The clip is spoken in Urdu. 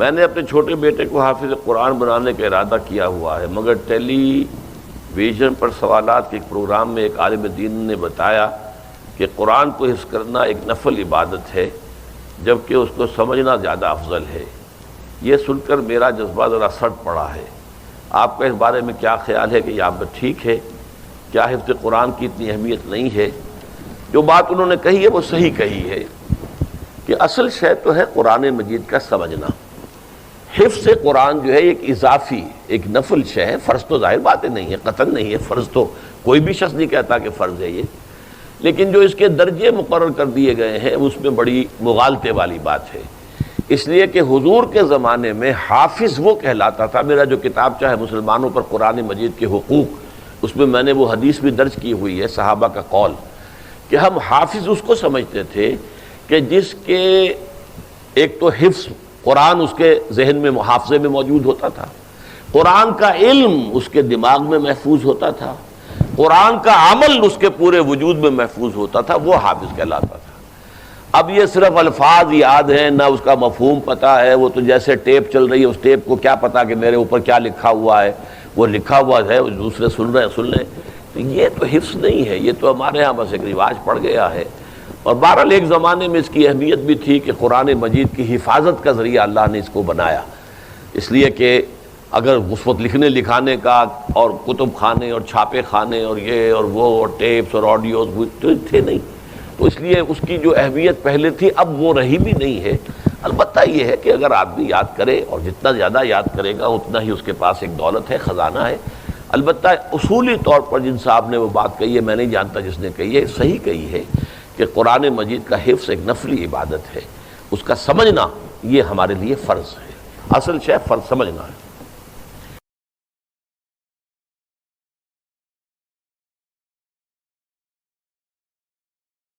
میں نے اپنے چھوٹے بیٹے کو حافظ قرآن بنانے کا ارادہ کیا ہوا ہے، مگر ٹیلی ویژن پر سوالات کے ایک پروگرام میں ایک عالم دین نے بتایا کہ قرآن کو حفظ کرنا ایک نفل عبادت ہے جبکہ اس کو سمجھنا زیادہ افضل ہے۔ یہ سن کر میرا جذبہ ذرا سٹ پڑا ہے۔ آپ کا اس بارے میں کیا خیال ہے کہ یہ آپ کا ٹھیک ہے؟ کیا حفظ قرآن کی اتنی اہمیت نہیں ہے؟ جو بات انہوں نے کہی ہے وہ صحیح کہی ہے کہ اصل شے تو ہے قرآن مجید کا سمجھنا۔ حفظ قرآن جو ہے ایک اضافی ایک نفل شے ہے، فرض تو ظاہر باتیں نہیں ہے، قطعاً نہیں ہے، فرض تو کوئی بھی شخص نہیں کہتا کہ فرض ہے یہ، لیکن جو اس کے درجے مقرر کر دیے گئے ہیں اس میں بڑی مغالطے والی بات ہے۔ اس لیے کہ حضور کے زمانے میں حافظ وہ کہلاتا تھا۔ میرا جو کتاب ہے مسلمانوں پر قرآن مجید کے حقوق، اس میں میں نے وہ حدیث بھی درج کی ہوئی ہے، صحابہ کا قول، کہ ہم حافظ اس کو سمجھتے تھے کہ جس کے ایک تو حفظ قرآن اس کے ذہن میں محافظے میں موجود ہوتا تھا، قرآن کا علم اس کے دماغ میں محفوظ ہوتا تھا، قرآن کا عمل اس کے پورے وجود میں محفوظ ہوتا تھا، وہ حافظ کہلاتا تھا۔ اب یہ صرف الفاظ یاد ہیں، نہ اس کا مفہوم پتہ ہے، وہ تو جیسے ٹیپ چل رہی ہے، اس ٹیپ کو کیا پتہ کہ میرے اوپر کیا لکھا ہوا ہے، وہ لکھا ہوا ہے دوسرے سن رہے ہیں سن لیں، تو یہ تو حفظ نہیں ہے، یہ تو ہمارے ہاں بس ایک رواج پڑ گیا ہے۔ اور بہرحال ایک زمانے میں اس کی اہمیت بھی تھی کہ قرآن مجید کی حفاظت کا ذریعہ اللہ نے اس کو بنایا، اس لیے کہ اگر اس وقت لکھنے لکھانے کا اور کتب خانے اور چھاپے خانے اور یہ اور وہ اور ٹیپس اور آڈیوز تو تھے نہیں، تو اس لیے اس کی جو اہمیت پہلے تھی اب وہ رہی بھی نہیں ہے۔ البتہ یہ ہے کہ اگر آدمی یاد کرے اور جتنا زیادہ یاد کرے گا اتنا ہی اس کے پاس ایک دولت ہے، خزانہ ہے۔ البتہ اصولی طور پر جن صاحب نے وہ بات کہی ہے، میں نہیں جانتا جس نے کہی ہے، صحیح کہی ہے کہ قرآن مجید کا حفظ ایک نفلی عبادت ہے، اس کا سمجھنا یہ ہمارے لیے فرض ہے، اصل شے فرض سمجھنا ہے۔